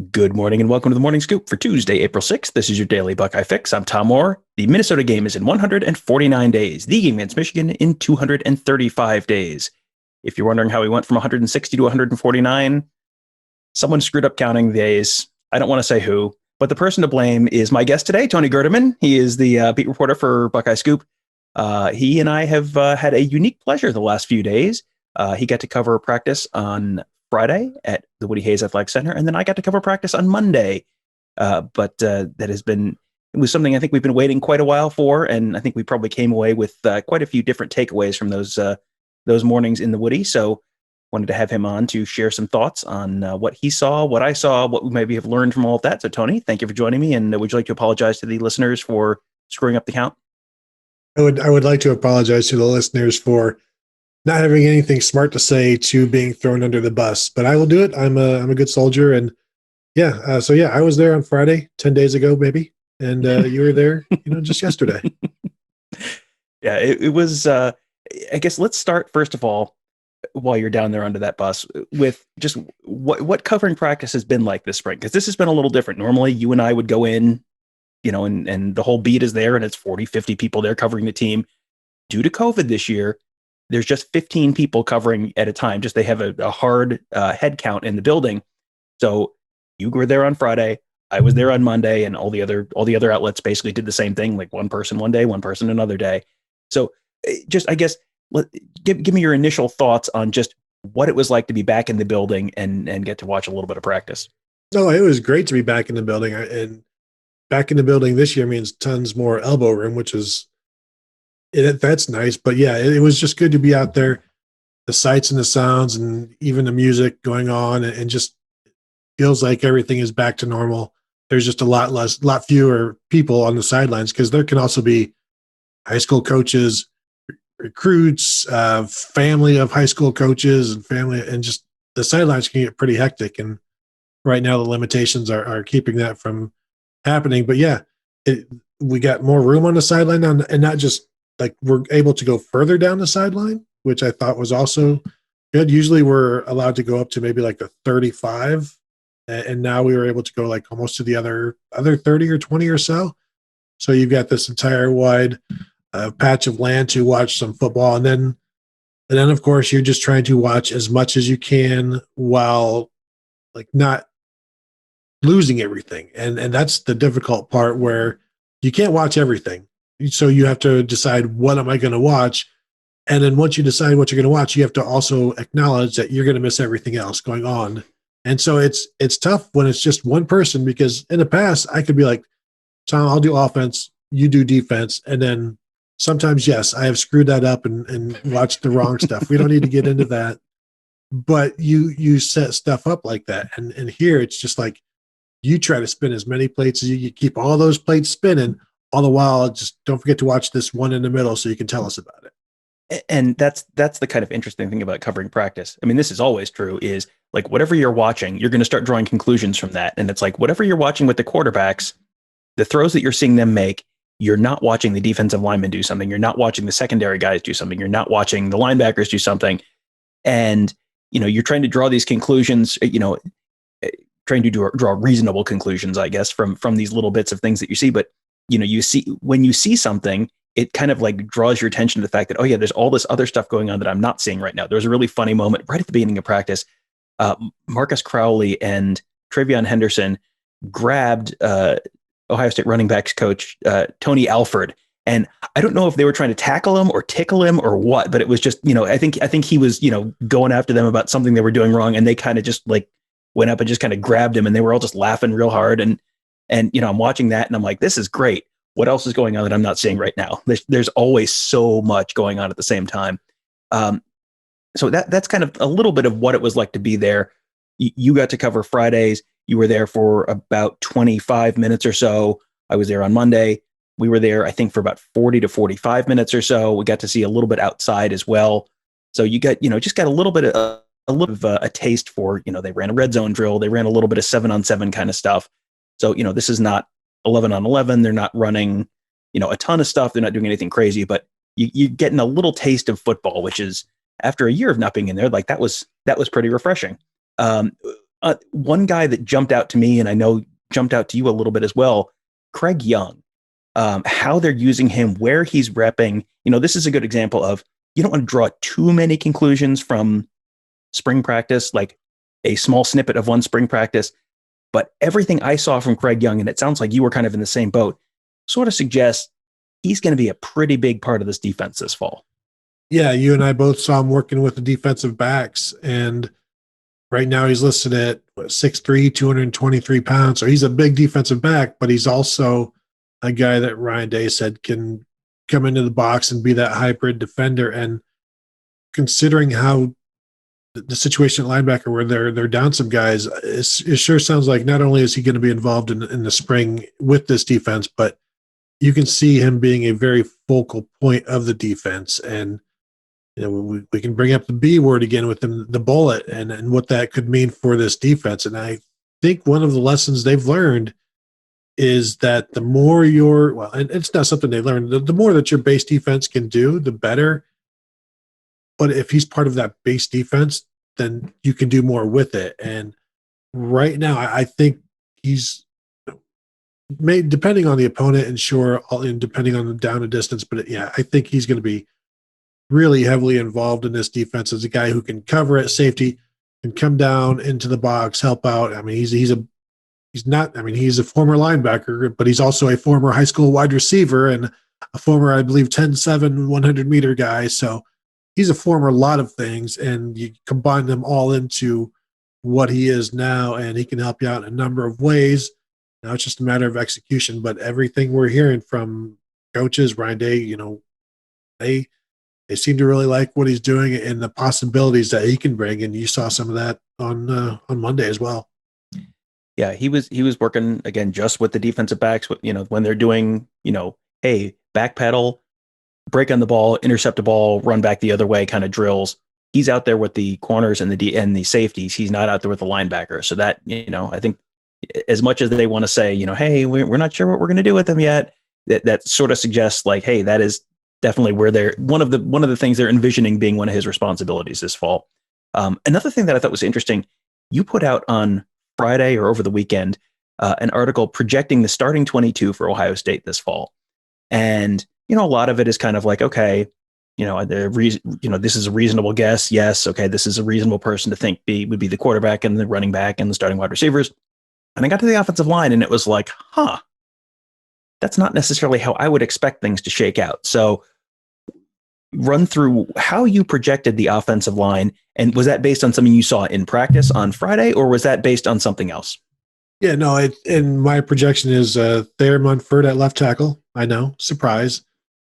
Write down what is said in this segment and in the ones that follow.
Good morning and welcome to the Morning Scoop for Tuesday, April 6th. This is your daily Buckeye fix. I'm Tom Moore. The Minnesota game is in 149 days. The game against Michigan in 235 days. If you're wondering how we went from 160 to 149, someone screwed up counting the days. I don't want to say who, but the person to blame is my guest today, Tony Gerdeman. He is the beat reporter for Buckeye Scoop. He and I have had a unique pleasure the last few days. He got to cover practice on Friday at the Woody Hayes Athletic Center, and then I got to cover practice on Monday. But it was something I think we've been waiting quite a while for, and I think we probably came away with quite a few different takeaways from those mornings in the Woody. So wanted to have him on to share some thoughts on what he saw, what I saw, what we maybe have learned from all of that. So Tony, thank you for joining me, and would you like to apologize to the listeners for screwing up the count? I would like to apologize to the listeners for not having anything smart to say to being thrown under the bus, but I will do it. I'm a good soldier, and I was there on Friday, 10 days ago, maybe, and you were there, just yesterday. Yeah, it was. I guess let's start first of all, while you're down there under that bus, with just what covering practice has been like this spring, because this has been a little different. Normally, you and I would go in, and the whole beat is there, and it's 40, 50 people there covering the team. Due to COVID this year, there's just 15 people covering at a time. Just they have a hard head count in the building. So you were there on Friday, I was there on Monday, and all the other outlets basically did the same thing, like one person one day, one person another day. So just, I guess, give me your initial thoughts on just what it was like to be back in the building and get to watch a little bit of practice. No, it was great to be back in the building, and back in the building this year means tons more elbow room, which is that's nice. But yeah, it was just good to be out there, the sights and the sounds, and even the music going on, and just feels like everything is back to normal. There's just a lot fewer people on the sidelines because there can also be high school coaches, recruits, family of high school coaches, and family, and just the sidelines can get pretty hectic. And right now, the limitations are keeping that from happening. But yeah, we got more room on the sideline now, and not just like we're able to go further down the sideline, which I thought was also good. Usually, we're allowed to go up to maybe like the 35, and now we were able to go like almost to the other 30 or 20 or so. So you've got this entire wide patch of land to watch some football, and then of course you're just trying to watch as much as you can while like not losing everything, and that's the difficult part where you can't watch everything. So you have to decide, what am I going to watch? And then once you decide what you're going to watch, you have to also acknowledge that you're going to miss everything else going on. And so it's tough when it's just one person, because in the past I could be like, Tom, I'll do offense, you do defense. And then sometimes, yes, I have screwed that up and watched the wrong stuff. We don't need to get into that. But you set stuff up like that. And here it's just like you try to spin as many plates as you keep all those plates spinning. All the while, just don't forget to watch this one in the middle so you can tell us about it. And that's the kind of interesting thing about covering practice. I mean, this is always true, is like whatever you're watching, you're going to start drawing conclusions from that. And it's like whatever you're watching with the quarterbacks, the throws that you're seeing them make, you're not watching the defensive linemen do something. You're not watching the secondary guys do something. You're not watching the linebackers do something. And, you're trying to draw these conclusions, trying to draw reasonable conclusions, I guess, from these little bits of things that you see. But, when you see something, it kind of like draws your attention to the fact that, oh yeah, there's all this other stuff going on that I'm not seeing right now. There was a really funny moment right at the beginning of practice. Marcus Crowley and Travion Henderson grabbed Ohio State running backs coach Tony Alford, and I don't know if they were trying to tackle him or tickle him or what, but it was just, I think he was, going after them about something they were doing wrong, and they kind of just like went up and just kind of grabbed him, and they were all just laughing real hard. And I'm watching that, and I'm like, this is great. What else is going on that I'm not seeing right now? There's always so much going on at the same time. So that's kind of a little bit of what it was like to be there. You got to cover Fridays. You were there for about 25 minutes or so. I was there on Monday. We were there, I think, for about 40 to 45 minutes or so. We got to see a little bit outside as well. So you got, just got a little bit of a taste for, they ran a red zone drill. They ran a little bit of 7-on-7 kind of stuff. So, this is not 11-on-11. They're not running, a ton of stuff. They're not doing anything crazy, but you're getting a little taste of football, which is, after a year of not being in there, like that was pretty refreshing. One guy that jumped out to me, and I know jumped out to you a little bit as well, Craig Young. How they're using him, where he's repping. This is a good example of you don't want to draw too many conclusions from spring practice, like a small snippet of one spring practice. But everything I saw from Craig Young, and it sounds like you were kind of in the same boat, sort of suggests he's going to be a pretty big part of this defense this fall. Yeah, you and I both saw him working with the defensive backs, and right now he's listed at 6'3", 223 pounds. So he's a big defensive back, but he's also a guy that Ryan Day said can come into the box and be that hybrid defender. And considering how the situation at linebacker where they're down some guys, it sure sounds like not only is he going to be involved in the spring with this defense, but you can see him being a very focal point of the defense. And we can bring up the B word again with them, the bullet, and what that could mean for this defense. And I think one of the lessons they've learned is that the more and it's not something they learned, the more that your base defense can do, the better. But if he's part of that base defense, then you can do more with it. And right now, I think he's made, depending on the opponent, and depending on the down and distance. But yeah, I think he's going to be really heavily involved in this defense as a guy who can cover at safety, can come down into the box, help out. I mean, he's a former linebacker, but he's also a former high school wide receiver and a former, I believe, 10-7, 100-meter guy. So he's a former lot of things, and you combine them all into what he is now, and he can help you out in a number of ways. Now it's just a matter of execution, but everything we're hearing from coaches, Ryan Day, they seem to really like what he's doing and the possibilities that he can bring. And you saw some of that on Monday as well. Yeah, he was working again just with the defensive backs. When they're doing, hey, backpedal, break on the ball, intercept the ball, run back the other way kind of drills. He's out there with the corners and the safeties. He's not out there with the linebacker. So that, I think as much as they want to say, hey, we're not sure what we're going to do with them yet, that sort of suggests like, hey, that is definitely where they're one of the things they're envisioning being one of his responsibilities this fall. Another thing that I thought was interesting, you put out on Friday or over the weekend an article projecting the starting 22 for Ohio State this fall. And, a lot of it is kind of like, okay, this is a reasonable guess. Yes. Okay. This is a reasonable person to think would be the quarterback and the running back and the starting wide receivers. And I got to the offensive line and it was like, that's not necessarily how I would expect things to shake out. So run through how you projected the offensive line. And was that based on something you saw in practice on Friday, or was that based on something else? Yeah, no, and my projection is Thayer Munford at left tackle. I know, surprise.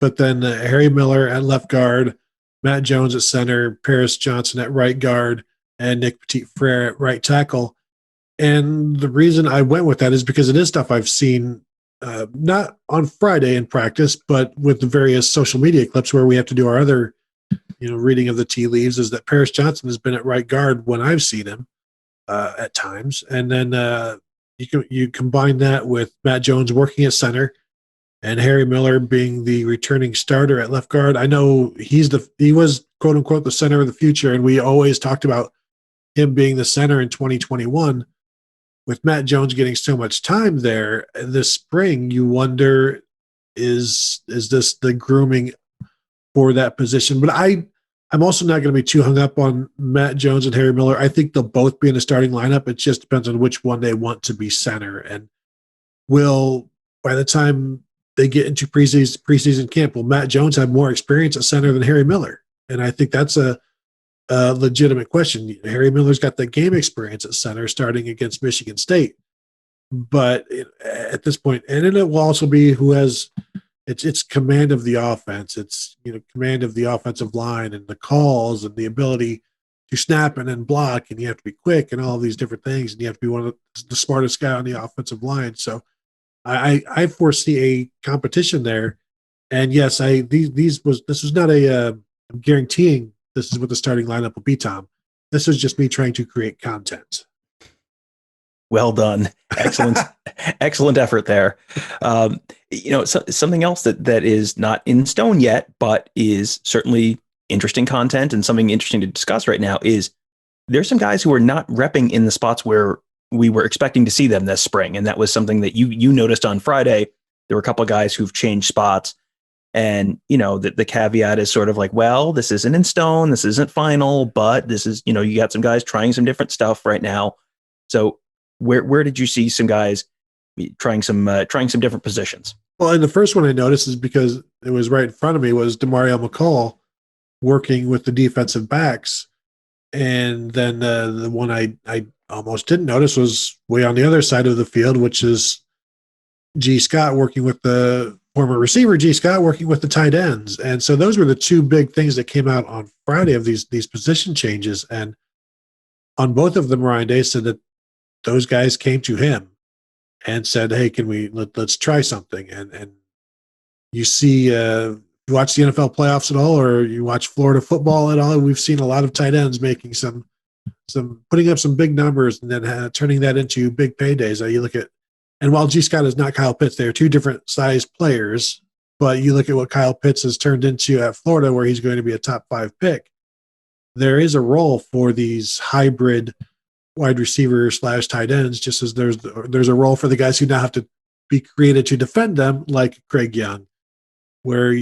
But then Harry Miller at left guard, Matt Jones at center, Paris Johnson at right guard, and Nick Petit-Frere at right tackle. And the reason I went with that is because it is stuff I've seen not on Friday in practice, but with the various social media clips where we have to do our other, reading of the tea leaves, is that Paris Johnson has been at right guard when I've seen him at times. And then you combine that with Matt Jones working at center and Harry Miller being the returning starter at left guard. I know he was quote unquote the center of the future. And we always talked about him being the center in 2021. With Matt Jones getting so much time there this spring, you wonder, is this the grooming for that position? But I'm also not going to be too hung up on Matt Jones and Harry Miller. I think they'll both be in the starting lineup. It just depends on which one they want to be center. And by the time they get into preseason camp, will Matt Jones have more experience at center than Harry Miller? And I think that's a legitimate question. Harry Miller's got the game experience at center starting against Michigan State. But at this point, and it will also be who has it's command of the offense. It's command of the offensive line and the calls and the ability to snap and then block, and you have to be quick and all of these different things, and you have to be one of the smartest guy on the offensive line. So I foresee a competition there. And yes, this was not I'm guaranteeing this is what the starting lineup will be, Tom. This was just me trying to create content. Well done. Excellent. Excellent effort there. Something else that is not in stone yet, but is certainly interesting content and something interesting to discuss right now is there's some guys who are not repping in the spots where we were expecting to see them this spring. And that was something that you noticed on Friday. There were a couple of guys who've changed spots. And, the caveat is sort of like, well, this isn't in stone. This isn't final, but this is, you got some guys trying some different stuff right now. So where did you see some guys trying some different positions? Well, and the first one I noticed is because it was right in front of me was Demario McCall working with the defensive backs. And then the one I almost didn't notice was way on the other side of the field, which is G. Scott working with the former receiver, G. Scott working with the tight ends. And so those were the two big things that came out on Friday of these position changes. And on both of them, Ryan Day said that those guys came to him and said, hey, can we let's try something. And you see, you watch the NFL playoffs at all, or you watch Florida football at all, we've seen a lot of tight ends making some putting up some big numbers and then turning that into big paydays. You look at, and while G. Scott is not Kyle Pitts, they are two different size players, but you look at what Kyle Pitts has turned into at Florida, where he's going to be a top 5 pick. There is a role for these hybrid wide receiver / tight ends, just as there's a role for the guys who now have to be created to defend them, like Craig Young, where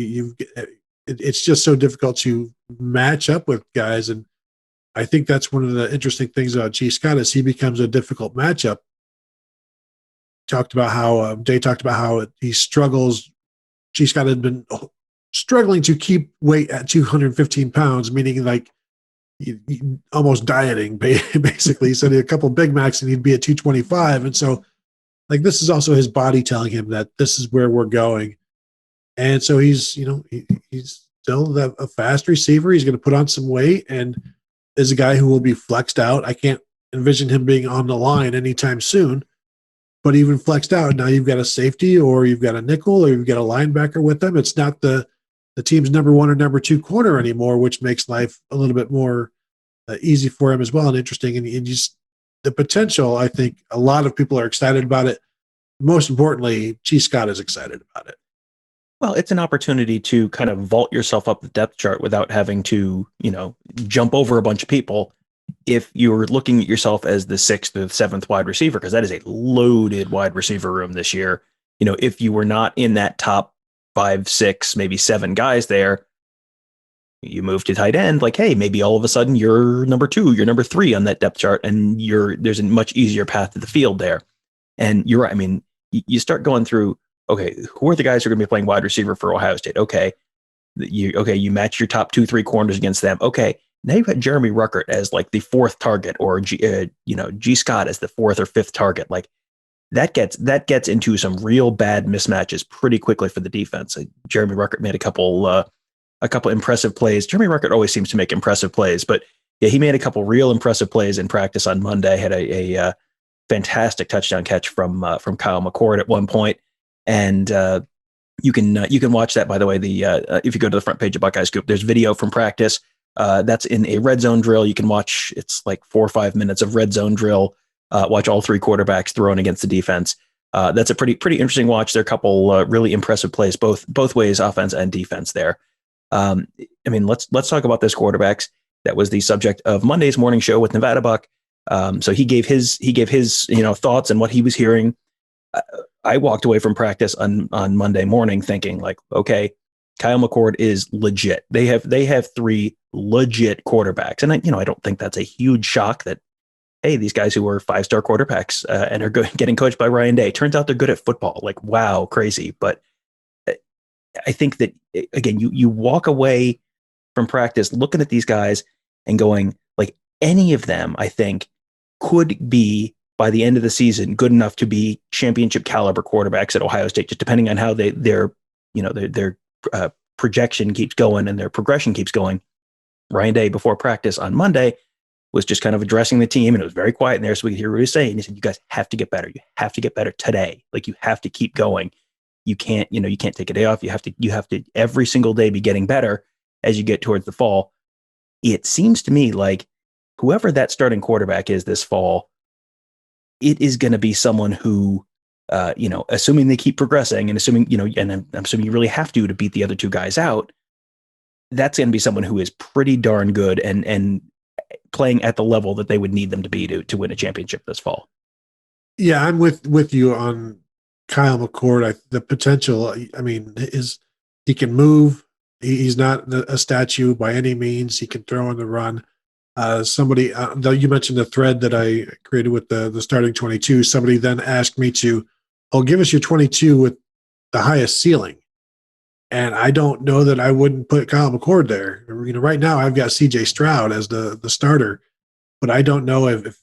it's just so difficult to match up with guys. And I think that's one of the interesting things about G. Scott is he becomes a difficult matchup. Day talked about how he struggles. G. Scott had been struggling to keep weight at 215 pounds, meaning like almost dieting, basically. He said a couple of Big Macs and he'd be at 225. And so, like, this is also his body telling him that this is where we're going. And so he's still a fast receiver. He's going to put on some weight and is a guy who will be flexed out. I can't envision him being on the line anytime soon, but even flexed out. Now you've got a safety or you've got a nickel or you've got a linebacker with them. It's not the team's number 1 or number 2 corner anymore, which makes life a little bit more easy for him as well and interesting. And just the potential, I think a lot of people are excited about it. Most importantly, G. Scott is excited about it. Well, it's an opportunity to kind of vault yourself up the depth chart without having to, jump over a bunch of people. If you're looking at yourself as the 6th or 7th wide receiver, because that is a loaded wide receiver room this year. If you were not in that top 5, 6, maybe 7 guys there, you move to tight end, like, hey, maybe all of a sudden you're number 2, you're number 3 on that depth chart, and there's a much easier path to the field there. And you're right. I mean, you start going through, okay, who are the guys who are going to be playing wide receiver for Ohio State? Okay, you match your top 2, 3 corners against them. Okay, now you've got Jeremy Ruckert as like the 4th target, or G. Scott as the 4th or 5th target. Like that gets into some real bad mismatches pretty quickly for the defense. Jeremy Ruckert made a couple impressive plays. Jeremy Ruckert always seems to make impressive plays, but yeah, he made a couple real impressive plays in practice on Monday. Had a fantastic touchdown catch from Kyle McCord at one point. And you can watch that, by the way. If you go to the front page of Buckeye Scoop, there's video from practice. That's in a red zone drill. You can watch. It's like 4 or 5 minutes of red zone drill. Watch all 3 quarterbacks thrown against the defense. That's a pretty interesting watch. There are a couple really impressive plays both ways, offense and defense there. I mean, let's talk about this quarterbacks. That was the subject of Monday's morning show with Nevada Buck. So he gave his thoughts and what he was hearing. I walked away from practice on Monday morning thinking like, okay, Kyle McCord is legit. They have 3 legit quarterbacks. And I don't think that's a huge shock that, hey, these guys who were 5-star quarterbacks and are getting coached by Ryan Day, turns out they're good at football. Like, wow, crazy. But I think that, again, you walk away from practice looking at these guys and going, like, any of them, I think, could be, by the end of the season, good enough to be championship caliber quarterbacks at Ohio State, just depending on how their projection keeps going and their progression keeps going. Ryan Day, before practice on Monday, was just kind of addressing the team, and it was very quiet in there, so we could hear what he was saying. He said, you guys have to get better. You have to get better today. Like, you have to keep going. You can't take a day off. You have to every single day be getting better as you get towards the fall. It seems to me like whoever that starting quarterback is this fall, it is going to be someone who, assuming they keep progressing and assuming, and I'm assuming you really have to beat the other 2 guys out, that's going to be someone who is pretty darn good and playing at the level that they would need them to be to win a championship this fall. Yeah, I'm with you on Kyle McCord. The potential, I mean, is he can move. He's not a statue by any means. He can throw on the run. Somebody, though you mentioned the thread that I created with the starting 22. Somebody then asked me to, "Oh, give us your 22 with the highest ceiling." And I don't know that I wouldn't put Kyle McCord there. You know, right now I've got C.J. Stroud as the starter, but I don't know if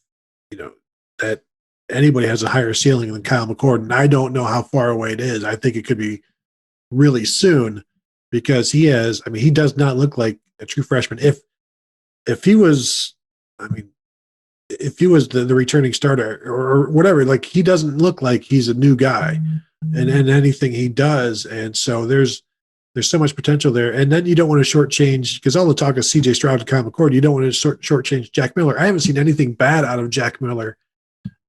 you know that anybody has a higher ceiling than Kyle McCord, and I don't know how far away it is. I think it could be really soon because he has. I mean, he does not look like a true freshman. If he was, I mean, if he was the returning starter or whatever, like he doesn't look like he's a new guy, and anything he does, and so there's so much potential there. And then you don't want to shortchange because all the talk is C.J. Stroud and Kyle McCord. You don't want to shortchange Jack Miller. I haven't seen anything bad out of Jack Miller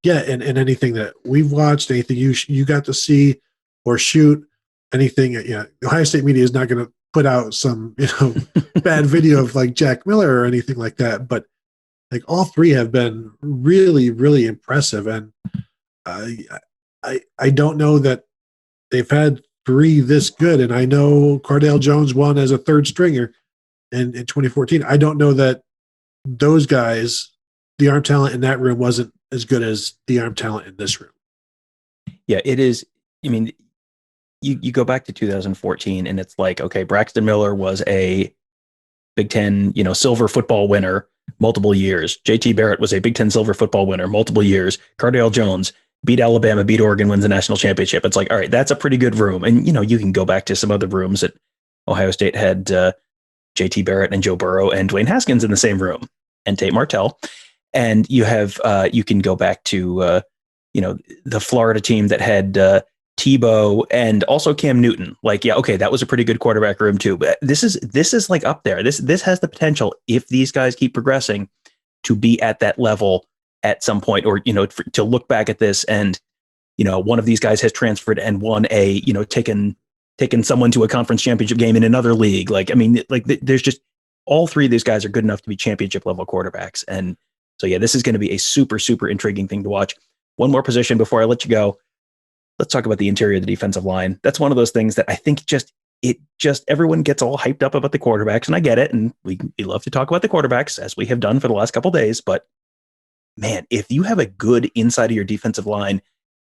yet, and anything that we've watched, anything you got to see or shoot, anything. Yeah, Ohio State media is not going to put out some bad video of like Jack Miller or anything like that. But like all three have been really, really impressive, and I don't know that they've had three this good. And I know Cardale Jones won as a third stringer in 2014. I don't know that those guys, the arm talent in that room wasn't as good as the arm talent in this room. Yeah, it is. I mean, you go back to 2014 and it's like, okay, Braxton Miller was a Big Ten, silver football winner multiple years. JT Barrett was a Big Ten silver football winner multiple years. Cardale Jones beat Alabama, beat Oregon, wins the national championship. It's like, all right, that's a pretty good room. And, you can go back to some other rooms that Ohio State had JT Barrett and Joe Burrow and Dwayne Haskins in the same room and Tate Martell. And you have, you can go back to, the Florida team that had Tebow and also Cam Newton. Like, yeah, okay, that was a pretty good quarterback room too. But this is like up there. This has the potential, if these guys keep progressing, to be at that level at some point, or to look back at this and one of these guys has transferred and won a taken someone to a conference championship game in another league. Like, I mean, like there's just all three of these guys are good enough to be championship level quarterbacks. And so yeah, this is going to be a super, super intriguing thing to watch. One more position before I let you go. Let's talk about the interior of the defensive line. That's one of those things that I think just everyone gets all hyped up about the quarterbacks, and I get it. And we love to talk about the quarterbacks as we have done for the last couple of days, but man, if you have a good inside of your defensive line,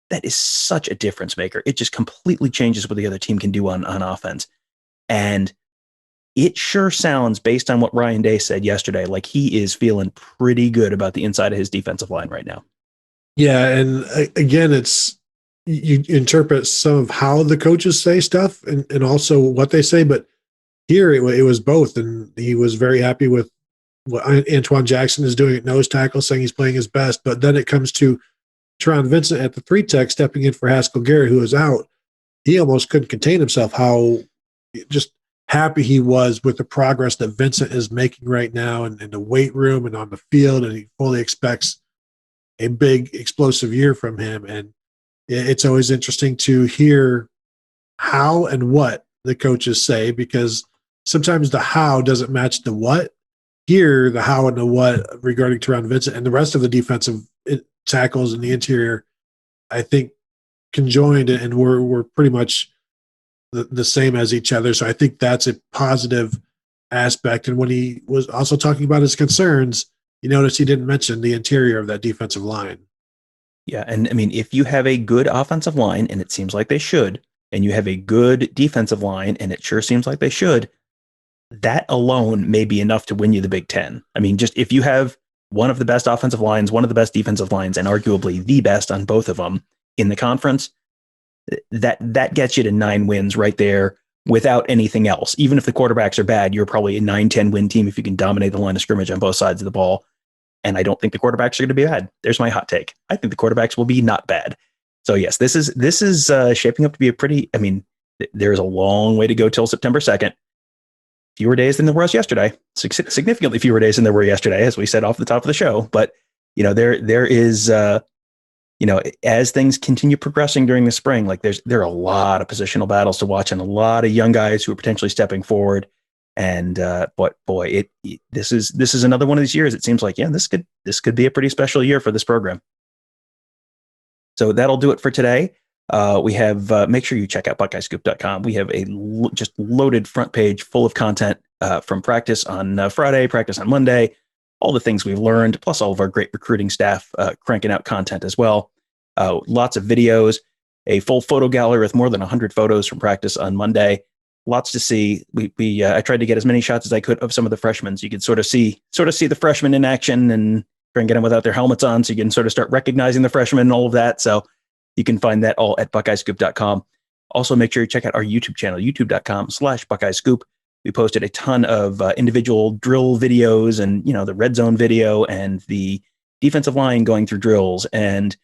that is such a difference maker. It just completely changes what the other team can do on offense. And it sure sounds, based on what Ryan Day said yesterday, like he is feeling pretty good about the inside of his defensive line right now. Yeah, and again, it's you interpret some of how the coaches say stuff and also what they say, but here it was both, and he was very happy with what Antoine Jackson is doing at nose tackle, saying he's playing his best. But then it comes to Teron Vincent at the 3-tech stepping in for Haskell Garrett, who is out. He almost couldn't contain himself how just happy he was with the progress that Vincent is making right now in the weight room and on the field, and he fully expects a big explosive year from him. And it's always interesting to hear how and what the coaches say, because sometimes the how doesn't match the what. Here, the how and the what regarding Teron Vincent and the rest of the defensive tackles in the interior, I think, conjoined and we're pretty much the same as each other. So I think that's a positive aspect. And when he was also talking about his concerns, you notice he didn't mention the interior of that defensive line. Yeah, and I mean, if you have a good offensive line, and it seems like they should, and you have a good defensive line, and it sure seems like they should, that alone may be enough to win you the Big Ten. I mean, just if you have one of the best offensive lines, one of the best defensive lines, and arguably the best on both of them in the conference, that gets you to 9 wins right there without anything else. Even if the quarterbacks are bad, you're probably a 9-10 win team if you can dominate the line of scrimmage on both sides of the ball. And I don't think the quarterbacks are going to be bad. There's my hot take. I think the quarterbacks will be not bad. So yes, this is shaping up to be a pretty, I mean, there's a long way to go till September 2nd. Fewer days than there was yesterday, significantly fewer days than there were yesterday, as we said off the top of the show. But, there is, as things continue progressing during the spring, like there are a lot of positional battles to watch and a lot of young guys who are potentially stepping forward. And but boy, this is another one of these years. It seems like, yeah, this could be a pretty special year for this program. So that'll do it for today. We have make sure you check out BuckeyeScoop.com. We have a just loaded front page full of content from practice on Friday, practice on Monday, all the things we've learned, plus all of our great recruiting staff cranking out content as well. Lots of videos, a full photo gallery with more than 100 photos from practice on Monday. Lots to see. I tried to get as many shots as I could of some of the freshmen, so you could sort of see the freshmen in action and try and get them without their helmets on, so you can sort of start recognizing the freshmen and all of that. So you can find that all at BuckeyeScoop.com. Also, make sure you check out our YouTube channel, youtube.com/BuckeyeScoop. We posted a ton of individual drill videos and, the red zone video and the defensive line going through drills and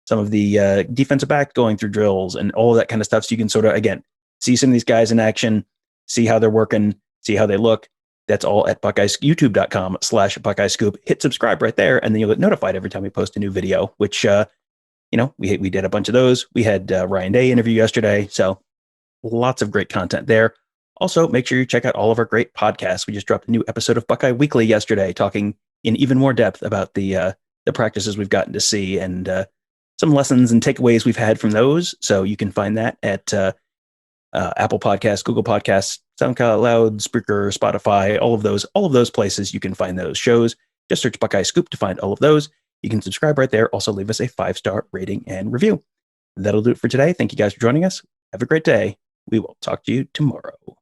some of the defensive back going through drills and all of that kind of stuff. So you can sort of, again, see some of these guys in action, see how they're working, see how they look. That's all at youtube.com/BuckeyeScoop. Hit subscribe right there, and then you'll get notified every time we post a new video, which, we did a bunch of those. We had Ryan Day interview yesterday. So lots of great content there. Also, make sure you check out all of our great podcasts. We just dropped a new episode of Buckeye Weekly yesterday, talking in even more depth about the practices we've gotten to see and some lessons and takeaways we've had from those. So you can find that at Apple Podcasts, Google Podcasts, SoundCloud, Spreaker, Spotify, all of those places. You can find those shows. Just search Buckeye Scoop to find all of those. You can subscribe right there. Also, leave us a 5-star rating and review. That'll do it for today. Thank you guys for joining us. Have a great day. We will talk to you tomorrow.